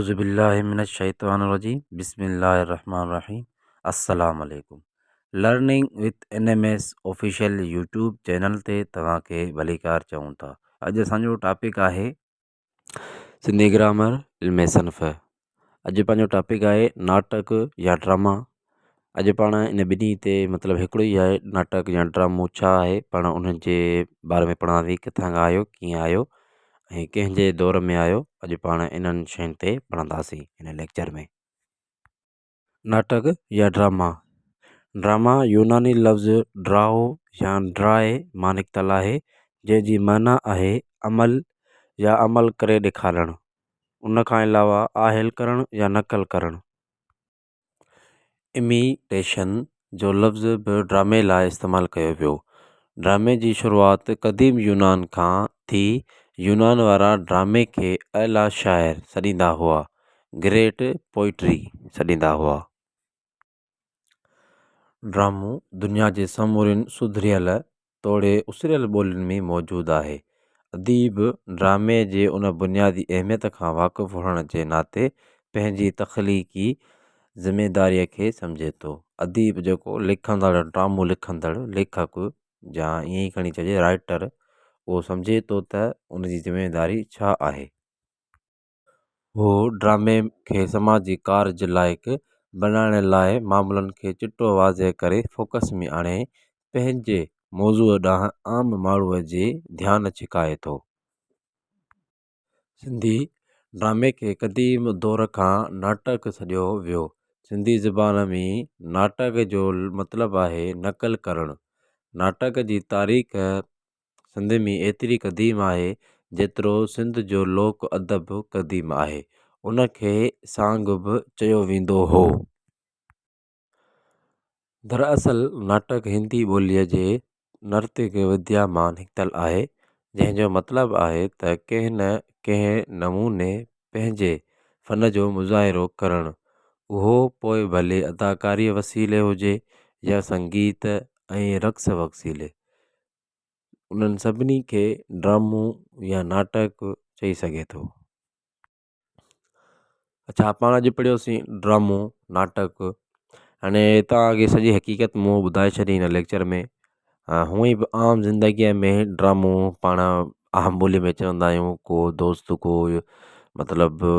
औज़ुबिल्लाहिमिनश्शैतानिर्रजीम बिस्मिल्लाहिर्रहमानिर्रहीम अस्सलाम वालेकुम। Learning with NMS official YouTube channel ते तव्हांखे भलीकार चऊं था। अॼु असांजो टॉपिक आहे सिंधी ग्रामर इल्मे सनफ़। अॼु पंहिंजो टॉपिक आहे नाटक या ड्रामा। अॼु पाण इन ॿिन्ही ते मतिलबु हिकिड़ो ई आहे, नाटक या ड्रामो छा आहे, पाण उन जे बारे में पढ़ांदी, किथां खां आयो, कीअं आयो ऐं कंहिंजे दौर में आयो। अॼु पाण इन्हनि शयुनि ते पढ़ंदासीं हिन लेक्चर में। नाटक या ड्रामा। ड्रामा यूनानी लफ़्ज़ ड्राओ या ड्राए मां निकितल आहे, जंहिंजी माना आहे अमल या अमल करे ॾेखारणु। उन खां अलावा आहिल करणु या नक़ल करणु। इमिटेशन जो लफ़्ज़ बि ड्रामे लाइ इस्तेमालु कयो वियो। ड्रामे जी शुरूआति क़दीम यूनान खां थी। यूनान वारा ड्रामे खे अला शाइर सॾींदा हुआ, ग्रेट पोइट्री सॾींदा हुआ। ड्रामो दुनिया जे समूरनि सुधरियल तोड़े उसरियल ॿोलियुनि में मौजूदु आहे। अदीब ड्रामे जे उन बुनियादी अहमियत खां वाक़ुफ़ु हुअण जे नाते पंहिंजी तख़लीक़ी ज़िमेदारीअ खे सम्झे थो। अदीब जेको लिखंदड़, ड्रामो लिखंदड़, लेखक या ईअं ई खणी चइजे राइटर, उहो सम्झे थो त उन जी ज़िमेदारी छा आहे। उहो ड्रामे खे समाजी कारज लाइक़ु बणाइण लाइ मामलनि खे चिटो वाज़े करे फोकस में आणे पंहिंजे मौज़ूअ ॾांहुं आम माण्हूअ जे ध्यानु छिकाए थो। सिंधी ड्रामे खे क़दीम दौर खां नाटक सॾियो वियो। सिंधी ज़बान में नाटक जो मतिलबु आहे नक़ल करणु। नाटक जी तारीख़ सिंध में एतिरी क़दीम आहे जेतिरो सिंध जो लोक अदब क़दीम आहे। उन खे सांग बि चयो वेंदो हो। दरअसल नाटक हिंदी ॿोलीअ जे नर्तक विद्या मां निकितल आहे, जंहिंजो मतिलबु आहे त कंहिं न कंहिं नमूने पंहिंजे फ़न जो मुज़ाहिरो करणु। उहो पोइ भले अदाकारीअ वसीले हुजे या संगीत ऐं रक़्स वसीले, उन्हनि सभिनी खे ड्रामो या नाटक चई सघे थो। अच्छा, पाण अॼु पढ़ियोसीं ड्रामो, नाटक। हाणे तव्हांखे सॼी हक़ीक़त मूं ॿुधाए छॾी हिन लेक्चर में। हूअं ई आम ज़िंदगीअ में ड्रामो पाण आम ॿोली में चवंदा आहियूं। को दोस्त को मतिलबु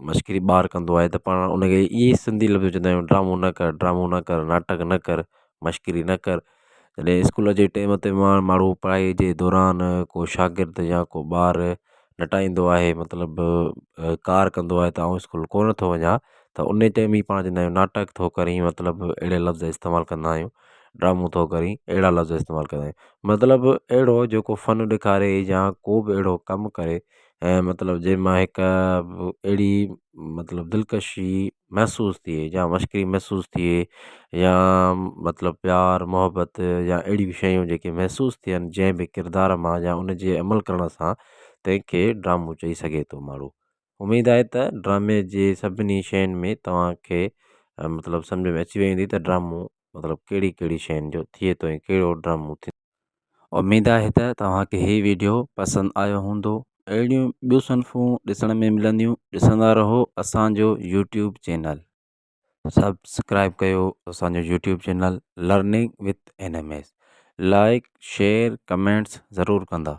मश्करी ॿार कंदो आहे त पाण उनखे इहे सिंधी लफ़्ज़ चवंदा आहियूं, ड्रामो न कर, ड्रामो न कर, नाटक न कर, मश्करी न कर। जॾहिं स्कूल जे टाइम ते माण्हू पढ़ाई जे दौरान को शागिर्द या को ॿार नटाईंदो आहे, मतिलबु कार कंदो आहे त आउं स्कूल कोन थो वञा, त उन टाइम ई पाण चवंदा आहियूं नाटक थो करी, मतिलबु अहिड़े लफ़्ज़ इस्तेमालु कंदा आहियूं। ड्रामो थो करी, अहिड़ा लफ़्ज़ इस्तेमालु कंदा आहियूं। मतिलबु अहिड़ो जेको फ़न ॾेखारे या को बि अहिड़ो कमु करे ऐं मतिलबु जंहिंमां हिकु अहिड़ी मतिलबु दिलकशी महसूसु थिए या मश्करी महसूसु थिए या मतिलबु प्यार मोहबत या अहिड़ी शयूं जेके महसूसु थियनि जंहिं बि किरदार मां या उन जे अमल करण सां, तंहिंखे ड्रामो चई सघे थो माण्हू। उमेदु आहे त ड्रामे जे सभिनी शयुनि में तव्हांखे मतिलबु सम्झ में अची वेंदी त ड्रामो मतिलबु कहिड़ी कहिड़ी शयुनि जो थिए थो ऐं कहिड़ो ड्रामो थिए। उमेदु आहे त तव्हांखे हीअ वीडियो पसंदि आयो हूंदो। अहिड़ियूं ॿियूं सनफ़ूं ॾिसण में मिलंदियूं। ॾिसंदा रहो असांजो यूट्यूब चैनल। सब्सक्राइब कयो असांजो YouTube channel learning with NMS. Like share comments ज़रूरु कंदा।